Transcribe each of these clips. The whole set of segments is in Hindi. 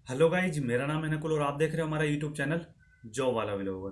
हेलो गाइज, मेरा नाम है नकुल और आप देख रहे हो हमारा यूट्यूब चैनल जॉब वाला व्लॉगर।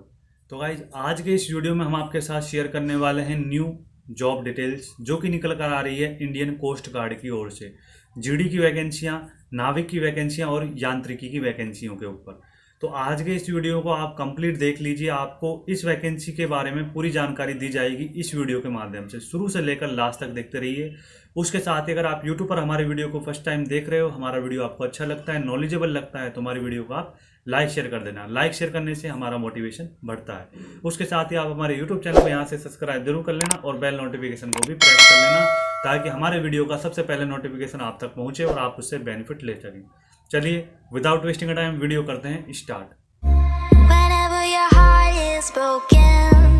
तो गाइज, आज के इस वीडियो में हम आपके साथ शेयर करने वाले हैं न्यू जॉब डिटेल्स जो कि निकल कर आ रही है इंडियन कोस्ट गार्ड की ओर से। जीडी की वैकेंसियां, नाविक की वैकेंसियां और यांत्रिकी की वैकेंसियों के ऊपर। तो आज के इस वीडियो को आप कंप्लीट देख लीजिए, आपको इस वैकेंसी के बारे में पूरी जानकारी दी जाएगी इस वीडियो के माध्यम से। शुरू से लेकर लास्ट तक देखते रहिए। उसके साथ ही अगर आप यूट्यूब पर हमारे वीडियो को फर्स्ट टाइम देख रहे हो, हमारा वीडियो आपको अच्छा लगता है, नॉलेजेबल लगता है, तो हमारी वीडियो को आप लाइक शेयर कर देना। लाइक शेयर करने से हमारा मोटिवेशन बढ़ता है। उसके साथ ही आप हमारे यूट्यूब चैनल को यहाँ से सब्सक्राइब जरूर कर लेना और बेल नोटिफिकेशन को भी प्रेस कर लेना, ताकि हमारे वीडियो का सबसे पहले नोटिफिकेशन आप तक पहुंचे और आप उससे बेनिफिट ले सकें। चलिए, विदाउट वेस्टिंग टाइम वीडियो करते हैं start. Whenever your heart is broken,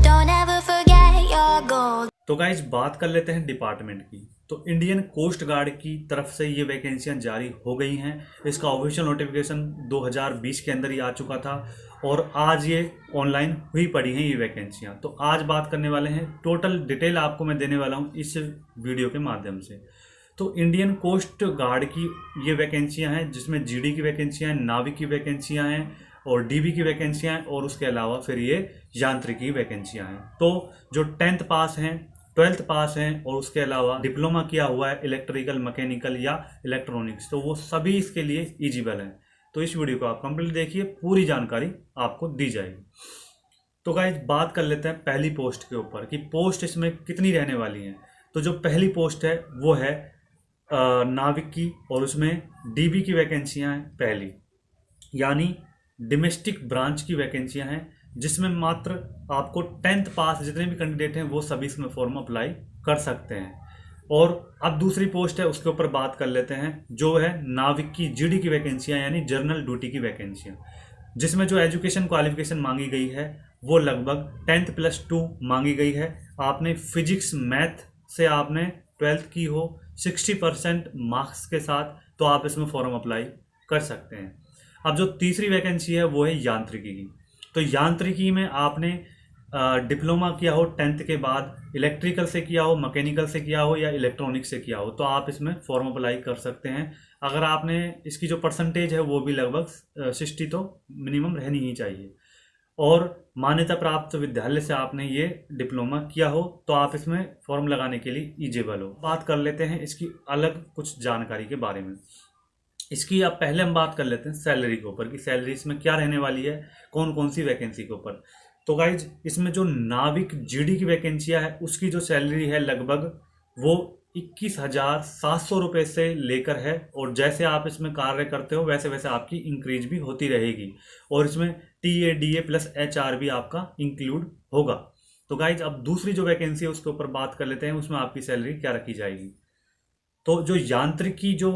don't ever forget your goal. तो गाइज, बात कर लेते हैं डिपार्टमेंट की। तो इंडियन कोस्ट गार्ड की तरफ से ये वैकेंसियां जारी हो गई हैं। इसका ऑफिशियल नोटिफिकेशन 2020 के अंदर ही आ चुका था और आज ये ऑनलाइन हुई पड़ी हैं ये वैकेंसियां। तो आज बात करने वाले हैं, टोटल डिटेल आपको मैं देने वाला हूँ इस वीडियो के माध्यम से। तो इंडियन कोस्ट गार्ड की ये वैकेंसियां हैं, जिसमें जीडी की वैकेंसियां हैं, नाविक की वैकेंसियां हैं और डीबी की वैकेंसियां हैं, और उसके अलावा फिर ये यांत्रिकी वैकेंसियां हैं। तो जो 10th पास हैं, 12th पास हैं और उसके अलावा डिप्लोमा किया हुआ है इलेक्ट्रिकल, मैकेनिकल या इलेक्ट्रॉनिक्स, तो वो सभी इसके लिए एलिजिबल हैं। तो इस वीडियो को आप कंप्लीट देखिए, पूरी जानकारी आपको दी जाएगी। तो गाइज, बात कर लेते हैं पहली पोस्ट के ऊपर कि पोस्ट इसमें कितनी रहने वाली हैं। तो जो पहली पोस्ट है वो है नाविक की, और उसमें डीबी की वैकेंसियां हैं पहली, यानी डोमेस्टिक ब्रांच की वैकेंसियां हैं, जिसमें मात्र आपको 10th पास जितने भी कैंडिडेट हैं वो सभी इसमें फॉर्म अप्लाई कर सकते हैं। और अब दूसरी पोस्ट है, उसके ऊपर बात कर लेते हैं, जो है नाविक की जीडी की वैकेंसियां, यानी जर्नल ड्यूटी की वैकेंसियां, जिसमें जो एजुकेशन क्वालिफिकेशन मांगी गई है वो लगभग 10th+2 मांगी गई है। आपने फिजिक्स मैथ से आपने 12th की हो 60% मार्क्स के साथ, तो आप इसमें फॉर्म अप्लाई कर सकते हैं। अब जो तीसरी वैकेंसी है वो है यांत्रिकी की। तो यांत्रिकी में आपने डिप्लोमा किया हो 10th के बाद, इलेक्ट्रिकल से किया हो, मैकेनिकल से किया हो या इलेक्ट्रॉनिक से किया हो, तो आप इसमें फॉर्म अप्लाई कर सकते हैं। अगर आपने इसकी जो परसेंटेज है वो भी लगभग 60 तो मिनिमम रहनी ही चाहिए, और मान्यता प्राप्त विद्यालय से आपने ये डिप्लोमा किया हो, तो आप इसमें फॉर्म लगाने के लिए एलिजिबल हो। बात कर लेते हैं इसकी अलग कुछ जानकारी के बारे में। इसकी अब पहले हम बात कर लेते हैं सैलरी के ऊपर कि सैलरी इसमें क्या रहने वाली है, कौन कौन सी वैकेंसी के ऊपर। तो गाइज, इसमें जो नाविक जीडी की वैकेंसियां है उसकी जो सैलरी है लगभग वो 21,700 रुपये से लेकर है, और जैसे आप इसमें कार्य करते हो वैसे वैसे आपकी इंक्रीज भी होती रहेगी, और इसमें टीए डीए प्लस एचआर भी आपका इंक्लूड होगा। तो गाइज, अब दूसरी जो वैकेंसी है उसके ऊपर बात कर लेते हैं, उसमें आपकी सैलरी क्या रखी जाएगी। तो जो यांत्रिकी जो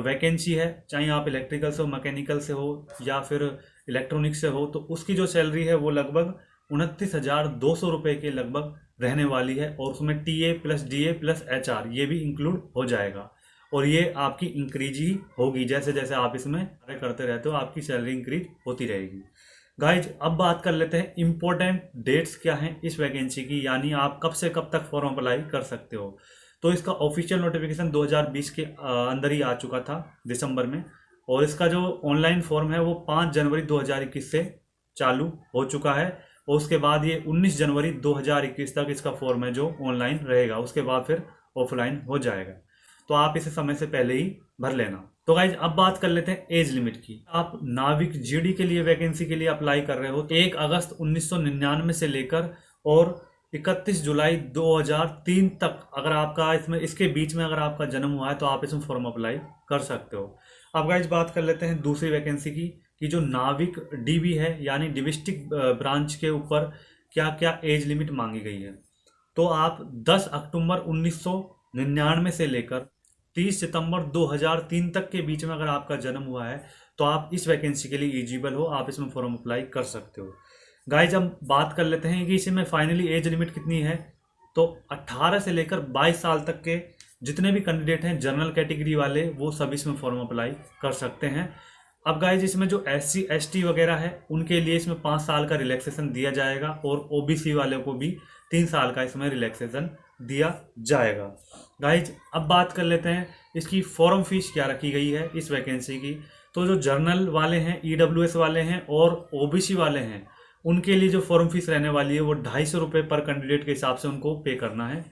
वैकेंसी है, चाहे आप इलेक्ट्रिकल से हो, मैकेनिकल से हो या फिर इलेक्ट्रॉनिक से हो, तो उसकी जो सैलरी है वो लगभग 29,200 रुपये के लगभग रहने वाली है, और उसमें TA plus DA plus HR ये भी इंक्लूड हो जाएगा, और ये आपकी इंक्रीज ही होगी। जैसे जैसे आप इसमें कार्य करते रहते हो आपकी सैलरी इंक्रीज होती रहेगी। गाइज, अब बात कर लेते हैं इम्पोर्टेंट डेट्स क्या हैं इस वैकेंसी की, यानी आप कब से कब तक फॉर्म अप्लाई कर सकते हो। तो इसका ऑफिशियल नोटिफिकेशन 2020 के अंदर ही आ चुका था दिसंबर में, और इसका जो ऑनलाइन फॉर्म है वो 5 जनवरी 2021 से चालू हो चुका है, और उसके बाद ये 19 जनवरी 2021 तक इसका फॉर्म है जो ऑनलाइन रहेगा, उसके बाद फिर ऑफलाइन हो जाएगा। तो आप इसे समय से पहले ही भर लेना। तो गाइज, अब बात कर लेते हैं एज लिमिट की। आप नाविक जीडी के लिए वैकेंसी के लिए अप्लाई कर रहे हो 1 अगस्त 1999 से लेकर और 31 जुलाई 2003 तक, अगर आपका इसमें इसके बीच में अगर आपका जन्म हुआ है तो आप इसमें फॉर्म अप्लाई कर सकते हो। अब गाइज, बात कर लेते हैं दूसरी वैकेंसी की कि जो नाविक डीबी है, यानी डिविस्टिक ब्रांच के ऊपर क्या क्या एज लिमिट मांगी गई है। तो आप 10 अक्टूबर 1999 से लेकर 30 सितंबर 2003 तक के बीच में अगर आपका जन्म हुआ है तो आप इस वैकेंसी के लिए एलिजिबल हो, आप इसमें फॉर्म अप्लाई कर सकते हो। गाइज, हम बात कर लेते हैं कि इसमें फाइनली एज लिमिट कितनी है। तो 18 से लेकर 22 साल तक के जितने भी कैंडिडेट हैं जनरल कैटेगरी वाले, वो सभी इसमें फॉर्म अप्लाई कर सकते हैं। अब गाइज, इसमें जो SC ST वगैरह है उनके लिए इसमें 5 साल का रिलैक्सेशन दिया जाएगा, और OBC वाले को भी 3 साल का इसमें रिलैक्सेशन दिया जाएगा। गाइज, अब बात कर लेते हैं इसकी फॉर्म फीस क्या रखी गई है इस वैकेंसी की। तो जो जर्नल वाले हैं, EWS वाले हैं और OBC वाले हैं, उनके लिए जो फॉर्म फीस रहने वाली है वो 250 रुपये पर कैंडिडेट के हिसाब से उनको पे करना है।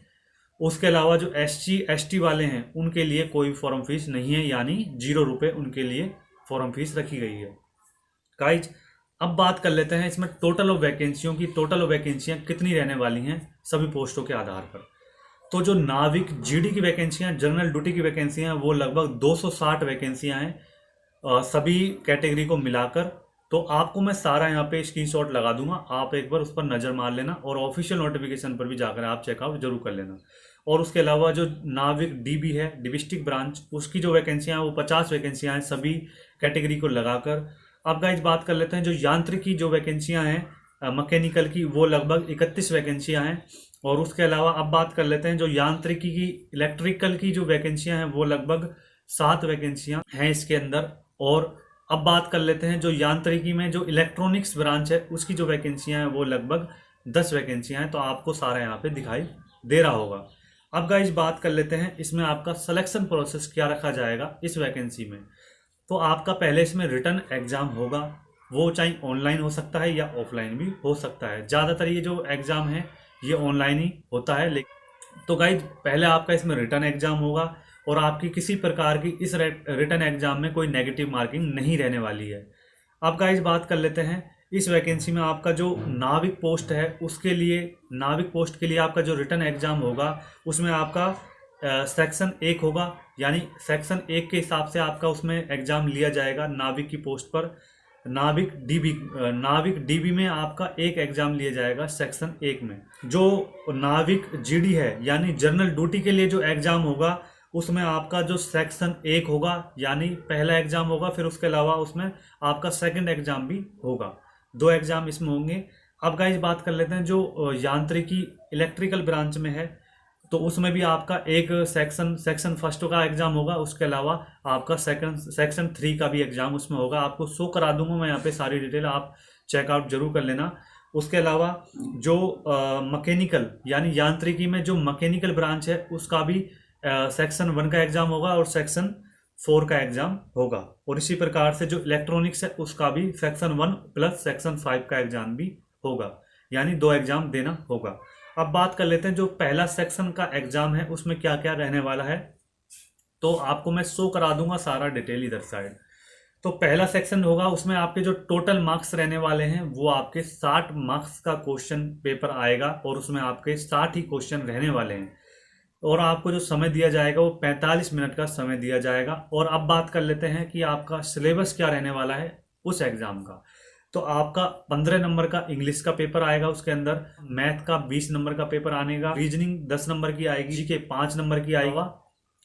उसके अलावा जो SC ST वाले हैं उनके लिए कोई फॉर्म फीस नहीं है, यानी 0 रुपये उनके लिए फॉर्म फीस रखी गई है। गाइज अब बात कर लेते हैं इसमें टोटल ऑफ वैकेंसियों की। टोटल ऑफ वैकेंसियाँ कितनी रहने वाली हैं सभी पोस्टों के आधार पर। तो जो नाविक GD की वैकेंसियाँ, जनरल ड्यूटी की वैकेंसियाँ, वो लगभग 260 वैकेंसियाँ हैं सभी कैटेगरी को मिलाकर। तो आपको मैं सारा यहाँ पे स्क्रीनशॉट लगा दूंगा, आप एक बार उस पर नज़र मार लेना और ऑफिशियल नोटिफिकेशन पर भी जाकर आप चेकआउट जरूर कर लेना। और उसके अलावा जो नाविक DB है, डिस्ट्रिक्ट ब्रांच, उसकी जो वैकेंसियाँ हैं वो 50 वैकेंसियाँ हैं सभी कैटेगरी को लगाकर। अब गाइज बात कर लेते हैं जो यांत्रिकी जो वैकेंसियाँ हैं मैकेनिकल की, वो लगभग 31 वैकेंसियाँ हैं। और उसके अलावा अब बात कर लेते हैं जो यांत्रिकी की, इलेक्ट्रिकल की जो वैकेंसियाँ हैं वो लगभग 7 वैकेंसियाँ हैं इसके अंदर। और अब बात कर लेते हैं जो यांत्रिकी में जो इलेक्ट्रॉनिक्स ब्रांच है उसकी जो वैकेंसियाँ हैं वो लगभग 10 वैकेंसियाँ हैं। तो आपको सारा यहाँ पे दिखाई दे रहा होगा। अब गाइस बात कर लेते हैं इसमें आपका सिलेक्शन प्रोसेस क्या रखा जाएगा इस वैकेंसी में। तो आपका पहले इसमें रिटन एग्जाम होगा, वो चाहे ऑनलाइन हो सकता है या ऑफलाइन भी हो सकता है। ज़्यादातर ये जो एग्ज़ाम है ये ऑनलाइन ही होता है। लेकिन तो गाइज पहले आपका इसमें रिटन एग्जाम होगा और आपकी किसी प्रकार की इस रिटन एग्जाम में कोई नेगेटिव मार्किंग नहीं रहने वाली है। अब गाइज बात कर लेते हैं इस वैकेंसी में आपका जो नाविक पोस्ट है उसके लिए, नाविक पोस्ट के लिए आपका जो रिटन एग्जाम होगा उसमें आपका सेक्शन 1 होगा, यानी सेक्शन 1 के हिसाब से आपका उसमें एग्जाम लिया जाएगा नाविक की पोस्ट पर। नाविक DB में आपका एक एग्जाम लिया जाएगा सेक्शन 1 में। जो नाविक GD है यानी जनरल ड्यूटी के लिए जो एग्जाम होगा उसमें आपका जो सेक्शन 1 होगा यानी पहला एग्जाम होगा, फिर उसके अलावा उसमें आपका सेकंड एग्जाम भी होगा। 2 एग्जाम इसमें होंगे। अब गाइस बात कर लेते हैं जो यांत्रिकी इलेक्ट्रिकल ब्रांच में है तो उसमें भी आपका एक सेक्शन फर्स्ट का एग्जाम होगा, उसके अलावा आपका सेक्शन 3 का भी एग्जाम उसमें होगा। आपको शो करा दूंगा मैं यहाँ पे सारी डिटेल, आप चेकआउट जरूर कर लेना। उसके अलावा जो मैकेनिकल यानी यांत्रिकी में जो मैकेनिकल ब्रांच है उसका भी सेक्शन 1 का एग्जाम होगा और सेक्शन 4 का एग्जाम होगा। और इसी प्रकार से जो इलेक्ट्रॉनिक्स है उसका भी सेक्शन 1 प्लस सेक्शन 5 का एग्जाम भी होगा, यानी 2 एग्जाम देना होगा। अब बात कर लेते हैं जो पहला सेक्शन का एग्जाम है उसमें क्या क्या रहने वाला है। तो आपको मैं शो करा दूंगा सारा डिटेल इधर साइड। तो पहला सेक्शन होगा उसमें आपके जो टोटल मार्क्स रहने वाले हैं वो आपके 60 मार्क्स का क्वेश्चन पेपर आएगा और उसमें आपके 60 ही क्वेश्चन रहने वाले हैं। और आपको जो समय दिया जाएगा वो 45 मिनट का समय दिया जाएगा। और अब बात कर लेते हैं कि आपका सिलेबस क्या रहने वाला है उस एग्जाम का। तो आपका 15 नंबर का इंग्लिश का पेपर आएगा, उसके अंदर मैथ का 20 नंबर का पेपर आनेगा, रीजनिंग 10 नंबर की आएगी, जीके 5 नंबर की आएगा,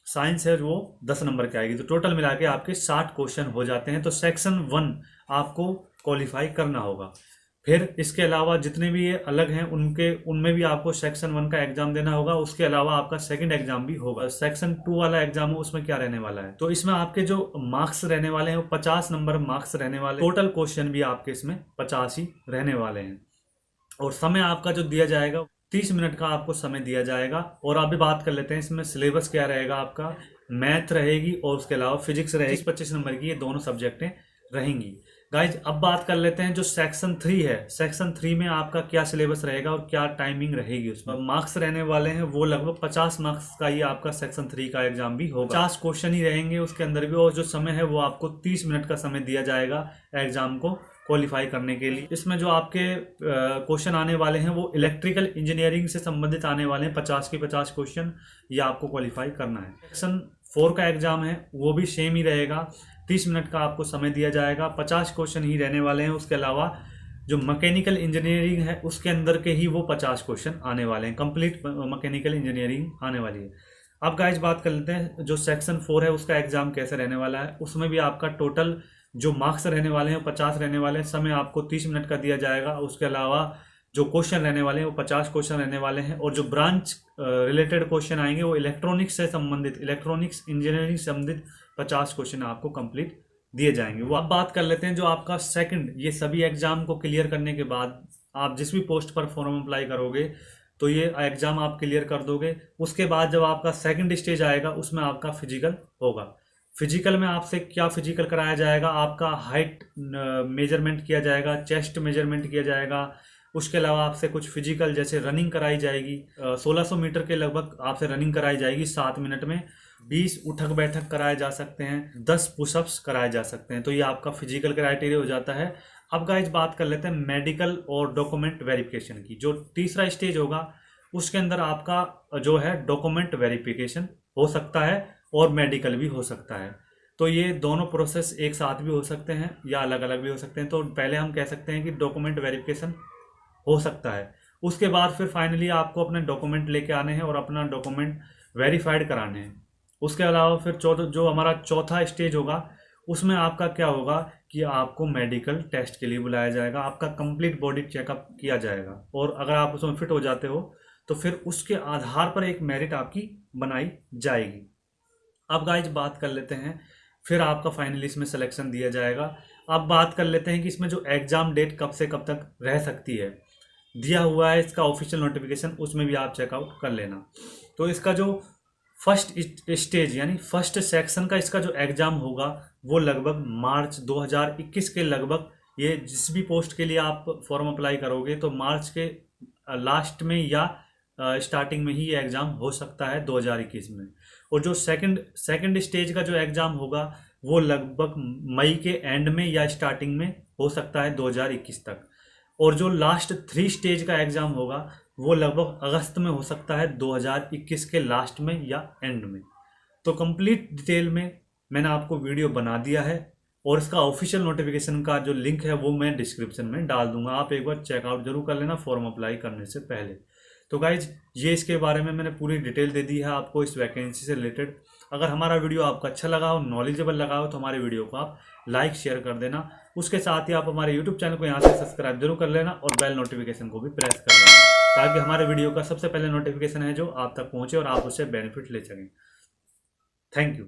साइंस है वो 10 नंबर की आएगी। तो टोटल मिला के आपके 60 क्वेश्चन हो जाते हैं। तो सेक्शन 1 आपको क्वालिफाई करना होगा। फिर इसके अलावा जितने भी ये अलग हैं उनमें भी आपको सेक्शन 1 का एग्जाम देना होगा। उसके अलावा आपका सेकंड एग्जाम भी होगा। सेक्शन 2 वाला एग्जाम हो उसमें क्या रहने वाला है, तो इसमें आपके जो मार्क्स रहने वाले हैं वो 50 नंबर मार्क्स रहने वाले। टोटल क्वेश्चन भी आपके इसमें 50 ही रहने वाले हैं। और समय आपका जो दिया जाएगा 30 मिनट का आपको समय दिया जाएगा। और अभी बात कर लेते हैं इसमें सिलेबस क्या रहेगा आपका। मैथ रहेगी और उसके अलावा फिजिक्स रहेगी, 25 नंबर की ये दोनों सब्जेक्टें रहेंगी। गाइज अब बात कर लेते हैं जो सेक्शन 3 है, सेक्शन 3 में आपका क्या सिलेबस रहेगा और क्या टाइमिंग रहेगी। उसमें मार्क्स रहने वाले हैं वो लगभग 50 मार्क्स का ही आपका सेक्शन 3 का एग्जाम भी होगा। 50 क्वेश्चन ही रहेंगे उसके अंदर भी। और जो समय है वो आपको 30 मिनट का समय दिया जाएगा एग्जाम को क्वालिफाई करने के लिए। इसमें जो आपके क्वेश्चन आने वाले हैं वो इलेक्ट्रिकल इंजीनियरिंग से संबंधित आने वाले हैं। 50 के 50 क्वेश्चन ये आपको क्वालिफाई करना है। सेक्शन 4 का एग्जाम है वो भी सेम ही रहेगा। 30 मिनट का आपको समय दिया जाएगा, 50 क्वेश्चन ही रहने वाले हैं। उसके अलावा जो मैकेनिकल इंजीनियरिंग है उसके अंदर के ही वो 50 क्वेश्चन आने वाले हैं। कंप्लीट मैकेनिकल इंजीनियरिंग आने वाली है। अब गाइस बात कर लेते हैं जो सेक्शन 4 है उसका एग्जाम कैसे रहने वाला है। उसमें भी आपका टोटल जो मार्क्स रहने वाले हैं 50 रहने वाले हैं। समय आपको 30 मिनट का दिया जाएगा। उसके अलावा जो क्वेश्चन रहने वाले हैं वो 50 क्वेश्चन रहने वाले हैं। और जो ब्रांच रिलेटेड क्वेश्चन आएंगे वो इलेक्ट्रॉनिक्स से संबंधित, इलेक्ट्रॉनिक्स इंजीनियरिंग से संबंधित 50 क्वेश्चन आपको कंप्लीट दिए जाएंगे। वो अब बात कर लेते हैं जो आपका सेकंड, ये सभी एग्जाम को क्लियर करने के बाद आप जिस भी पोस्ट पर फॉर्म अप्लाई करोगे तो ये एग्जाम आप क्लियर कर दोगे। उसके बाद जब आपका सेकंड स्टेज आएगा उसमें आपका फिजिकल होगा। फिजिकल में आपसे क्या फिजिकल कराया जाएगा, आपका हाइट मेजरमेंट किया जाएगा, चेस्ट मेजरमेंट किया जाएगा। उसके अलावा आपसे कुछ फिजिकल जैसे रनिंग कराई जाएगी, 1600 मीटर के लगभग आपसे रनिंग कराई जाएगी 7 मिनट में। 20 उठक बैठक कराए जा सकते हैं, 10 पुशअप्स कराए जा सकते हैं। तो ये आपका फिजिकल क्राइटेरिया हो जाता है। अब गाइस बात कर लेते हैं मेडिकल और डॉक्यूमेंट वेरिफिकेशन की। जो तीसरा स्टेज होगा उसके अंदर आपका जो है डॉक्यूमेंट वेरिफिकेशन हो सकता है और मेडिकल भी हो सकता है। तो ये दोनों प्रोसेस एक साथ भी हो सकते हैं या अलग अलग भी हो सकते हैं। तो पहले हम कह सकते हैं कि डॉक्यूमेंट वेरिफिकेशन हो सकता है। उसके बाद फिर फाइनली आपको अपने डॉक्यूमेंट लेके आने हैं और अपना डॉक्यूमेंट वेरीफाइड कराने हैं। उसके अलावा फिर जो हमारा चौथा स्टेज होगा उसमें आपका क्या होगा कि आपको मेडिकल टेस्ट के लिए बुलाया जाएगा, आपका कंप्लीट बॉडी चेकअप किया जाएगा और अगर आप उसमें फिट हो जाते हो तो फिर उसके आधार पर एक मेरिट आपकी बनाई जाएगी। अब गाइज बात कर लेते हैं, फिर आपका फाइनली इसमें सिलेक्शन दिया जाएगा। अब बात कर लेते हैं कि इसमें जो एग्ज़ाम डेट कब से कब तक रह सकती है, दिया हुआ है इसका ऑफिशियल नोटिफिकेशन, उसमें भी आप चेकआउट कर लेना। तो इसका जो फर्स्ट स्टेज यानी फर्स्ट सेक्शन का इसका जो एग्ज़ाम होगा वो लगभग मार्च 2021 के लगभग, ये जिस भी पोस्ट के लिए आप फॉर्म अप्लाई करोगे तो मार्च के लास्ट में या स्टार्टिंग में ही ये एग्ज़ाम हो सकता है 2021 में। और जो सेकंड स्टेज का जो एग्ज़ाम होगा वो लगभग मई के एंड में या स्टार्टिंग में हो सकता है 2021 तक। और जो लास्ट 3 स्टेज का एग्ज़ाम होगा वो लगभग अगस्त में हो सकता है 2021 के लास्ट में या एंड में। तो कंप्लीट डिटेल में मैंने आपको वीडियो बना दिया है और इसका ऑफिशियल नोटिफिकेशन का जो लिंक है वो मैं डिस्क्रिप्शन में डाल दूंगा, आप एक बार चेकआउट जरूर कर लेना फॉर्म अप्लाई करने से पहले। तो गाइज ये इसके बारे में मैंने पूरी डिटेल दे दी है आपको इस वैकेंसी से रिलेटेड। अगर हमारा वीडियो आपको अच्छा लगा हो, नॉलेजेबल लगा हो तो हमारे वीडियो को आप लाइक शेयर कर देना। उसके साथ ही आप हमारे यूट्यूब चैनल को यहाँ से सब्सक्राइब जरूर कर लेना और बेल नोटिफिकेशन को भी प्रेस कर लेना ताकि हमारे वीडियो का सबसे पहले नोटिफिकेशन है जो आप तक पहुँचे और आप उससे बेनिफिट ले सकें। Thank you.